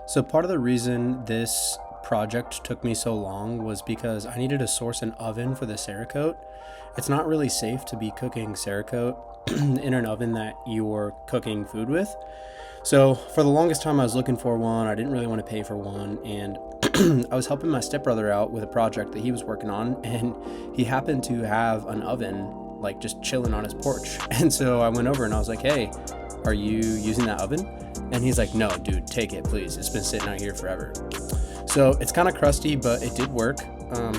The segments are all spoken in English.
So part of the reason this project took me so long was because I needed to source an oven for the Cerekote. It's not really safe to be cooking Cerekote in an oven that you're cooking food with. So for the longest time I was looking for one. I didn't really want to pay for one, and I was helping my stepbrother out with a project that he was working on, and he happened to have an oven like just chilling on his porch. And so I went over and I was like, "Hey, are you using that oven?" And he's like, "No, dude, take it, please. It's been sitting out here forever." So it's kind of crusty, but it did work.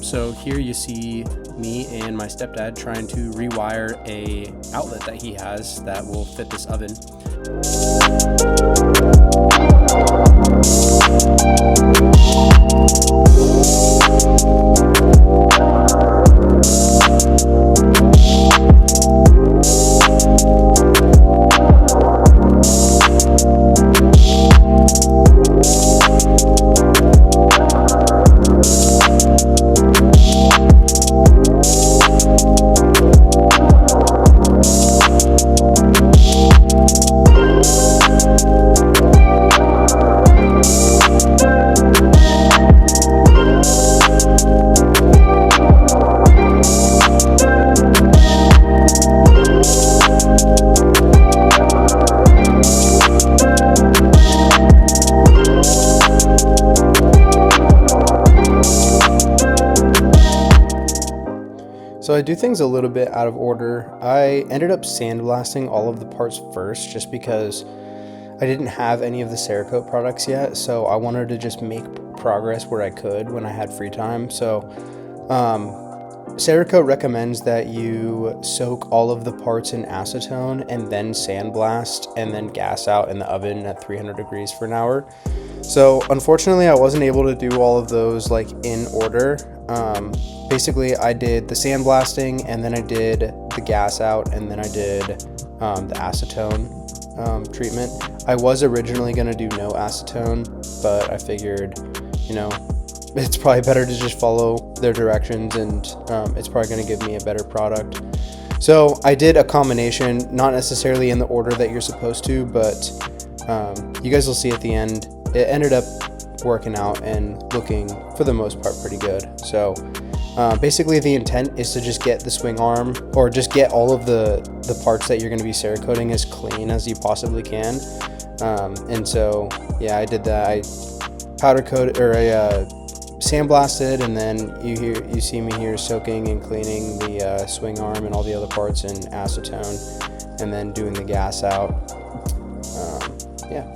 So here you see me and my stepdad trying to rewire a outlet that he has that will fit this oven. So I do things a little bit out of order. I ended up sandblasting all of the parts first just because I didn't have any of the Cerekote products yet, so I wanted to just make progress where I could when I had free time. So Cerekote recommends that you soak all of the parts in acetone and then sandblast and then gas out in the oven at 300 degrees for an hour. So unfortunately I wasn't able to do all of those like in order. Basically I did the sandblasting, and then I did the gas out, and then I did the acetone treatment. I was originally going to do no acetone, but I figured, it's probably better to just follow their directions, and it's probably going to give me a better product. So I did a combination, not necessarily in the order that you're supposed to, but you guys will see at the end. It ended up working out and looking, for the most part, pretty good. So basically the intent is to just get the swing arm, or just get all of the parts that you're going to be Cerecoating as clean as you possibly can. And so yeah, I did that. I powder coated, or I sandblasted, and then you see me here soaking and cleaning the swing arm and all the other parts in acetone, and then doing the gas out. Yeah.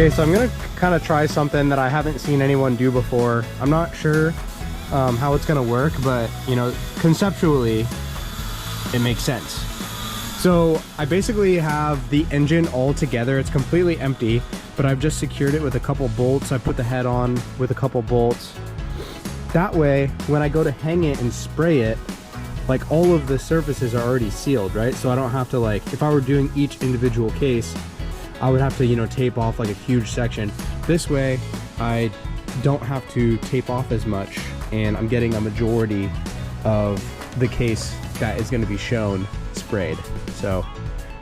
Okay, so I'm gonna kind of try something that I haven't seen anyone do before. I'm not sure how it's gonna work, but you know, conceptually, it makes sense. So I basically have the engine all together. It's completely empty, but I've just secured it with a couple bolts. I put the head on with a couple bolts. That way, when I go to hang it and spray it, like all of the surfaces are already sealed, right? So I don't have to, like, if I were doing each individual case, I would have to, you know, tape off like a huge section. This way, I don't have to tape off as much, and I'm getting a majority of the case that is going to be shown sprayed. So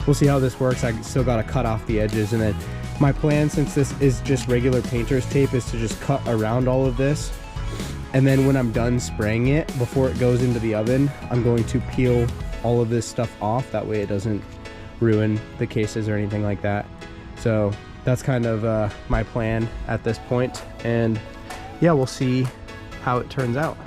we'll see how this works. I still got to cut off the edges, and then my plan, since this is just regular painter's tape, is to just cut around all of this. And then when I'm done spraying it, before it goes into the oven, I'm going to peel all of this stuff off. That way it doesn't ruin the cases or anything like that. So that's kind of my plan at this point. And yeah, we'll see how it turns out.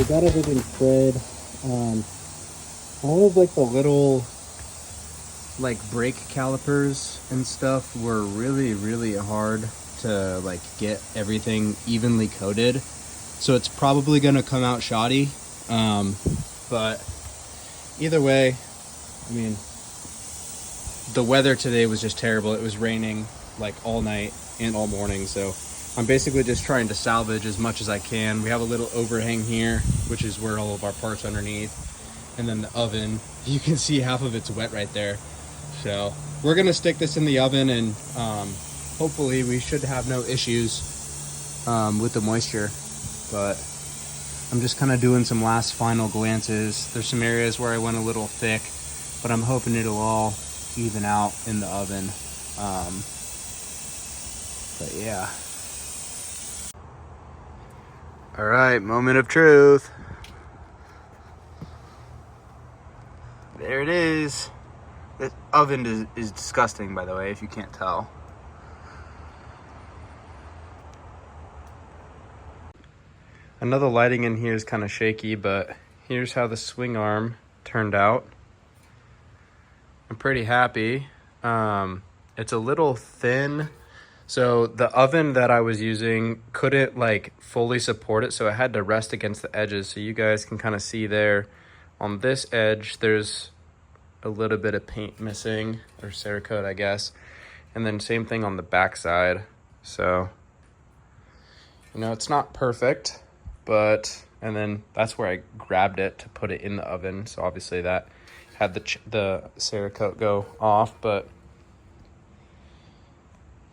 Got everything sprayed. All of like the little like brake calipers and stuff were really hard to like get everything evenly coated, so it's probably gonna come out shoddy, but either way, I mean, the weather today was just terrible. It was raining like all night and all morning, so I'm basically just trying to salvage as much as I can. We have a little overhang here, which is where all of our parts underneath. And then the oven, you can see half of it's wet right there. So we're gonna stick this in the oven, and hopefully we should have no issues with the moisture. But I'm just kind of doing some last final glances. There's some areas where I went a little thick, but I'm hoping it'll all even out in the oven. But yeah. All right, moment of truth. There it is. The oven is disgusting, by the way, if you can't tell. Another lighting in here is kind of shaky, but here's how the swing arm turned out. I'm pretty happy. It's a little thin. So the oven that I was using couldn't like fully support it, so it had to rest against the edges. So you guys can kind of see there on this edge, there's a little bit of paint missing, or Cerekote, I guess. And then same thing on the back side. So You know, it's not perfect, but, and then that's where I grabbed it to put it in the oven. So obviously that had the Cerekote go off, but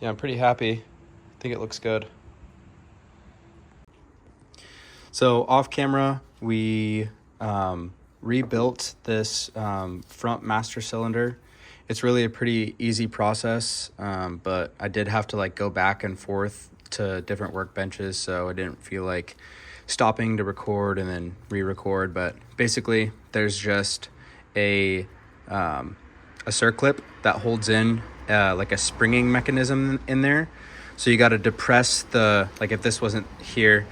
yeah, I'm pretty happy. I think it looks good. So off camera, we rebuilt this front master cylinder. It's really a pretty easy process, but I did have to like go back and forth to different workbenches, so I didn't feel like stopping to record and then re-record. But basically, there's just a circlip that holds in like a springing mechanism in there. So you got to depress the, like if this wasn't here,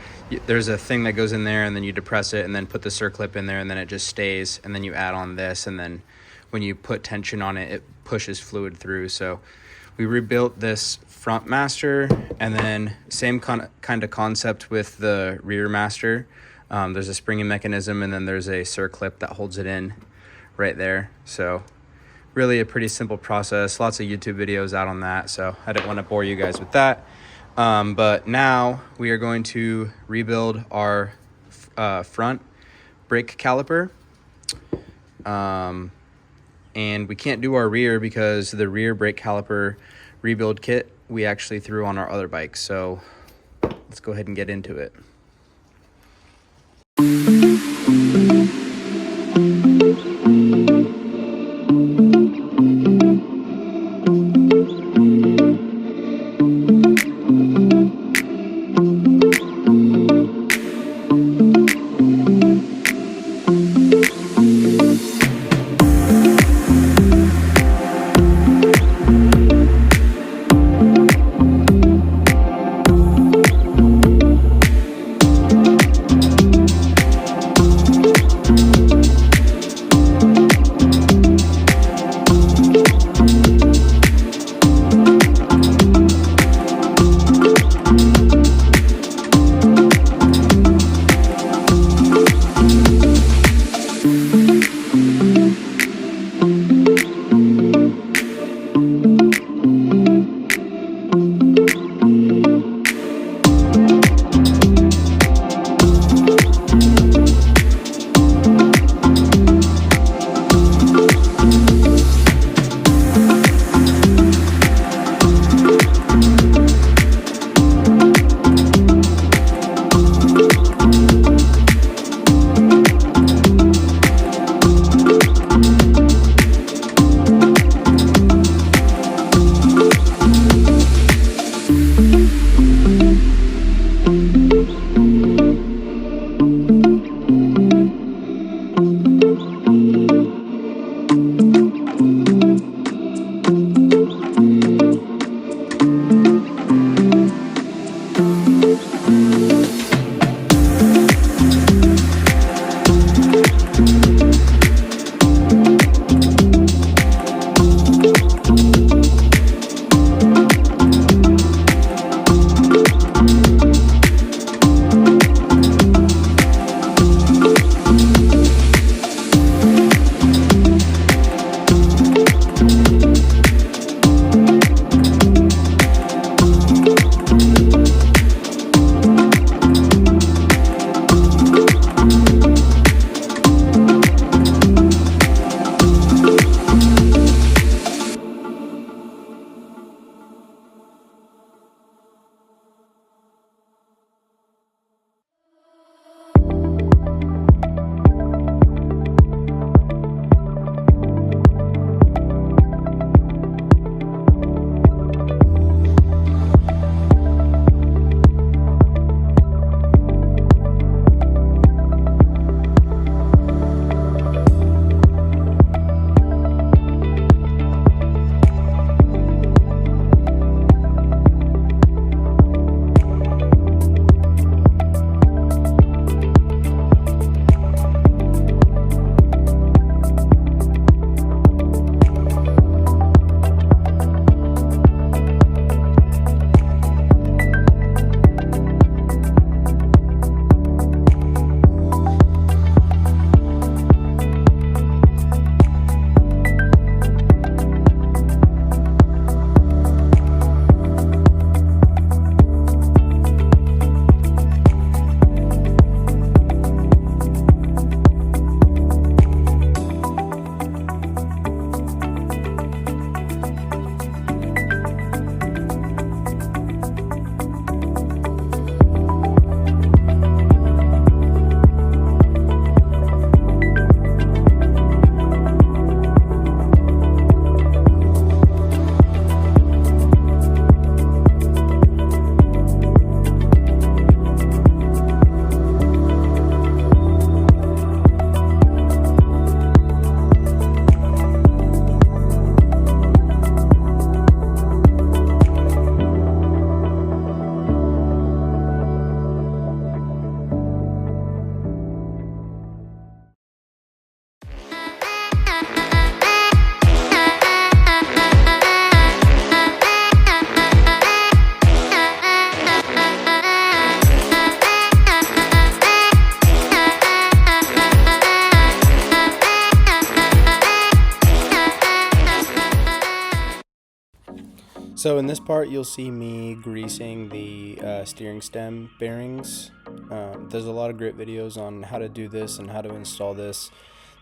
there's a thing that goes in there, and then you depress it and then put the circlip in there, and then it just stays, and then you add on this, and then when you put tension on it, it pushes fluid through. So we rebuilt this front master, and then same kind of concept with the rear master. There's a springing mechanism, and then there's a circlip that holds it in right there. So really a pretty simple process. Lots of YouTube videos out on that, so I didn't want to bore you guys with that. But now we are going to rebuild our front brake caliper. And we can't do our rear because the rear brake caliper rebuild kit we actually threw on our other bike. So let's go ahead and get into it. So in this part, you'll see me greasing the steering stem bearings. There's a lot of great videos on how to do this and how to install this.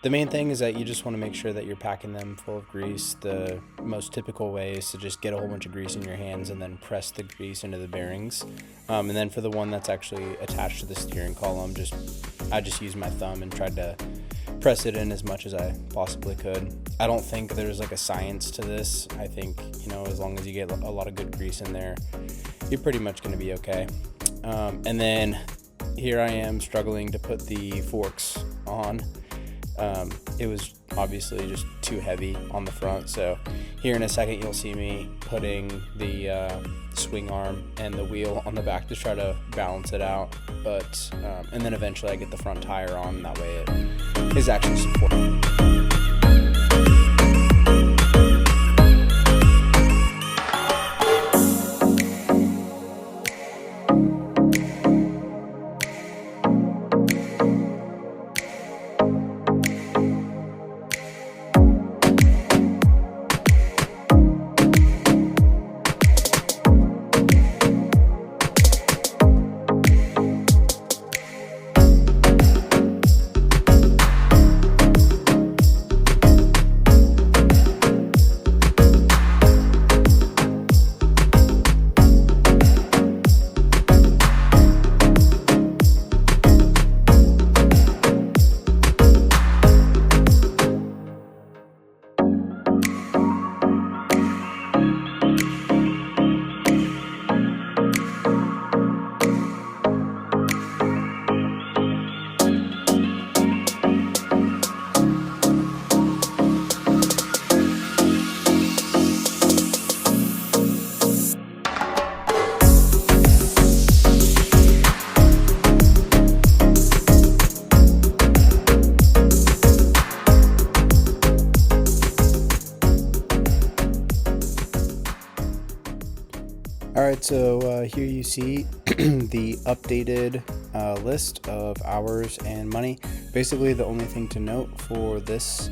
The main thing is that you just want to make sure that you're packing them full of grease. The most typical way is to just get a whole bunch of grease in your hands and then press the grease into the bearings. And then for the one that's actually attached to the steering column, I just used my thumb and tried to press it in as much as I possibly could. I don't think there's like a science to this. I think, as long as you get a lot of good grease in there, you're pretty much going to be okay. And then here I am struggling to put the forks on. It was obviously just too heavy on the front, so here in a second you'll see me putting the swing arm and the wheel on the back to try to balance it out, but and then eventually I get the front tire on, and that way it is actually supported. Alright, so here you see the updated list of hours and money. Basically, the only thing to note for this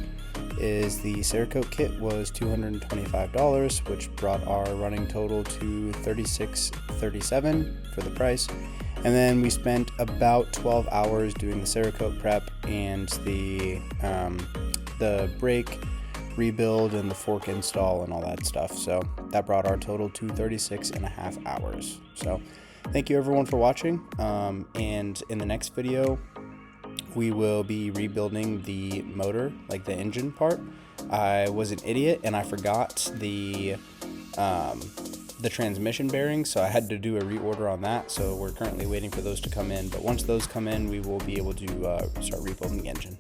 is the Cerekote kit was $225, which brought our running total to $36.37 for the price. And then we spent about 12 hours doing the Cerekote prep and the brake rebuild and the fork install and all that stuff. So that brought our total to 36.5 hours. So thank you everyone for watching. And in the next video, we will be rebuilding the motor, like the engine part. I was an idiot and I forgot the transmission bearings, so I had to do a reorder on that. So we're currently waiting for those to come in. But once those come in, we will be able to start rebuilding the engine.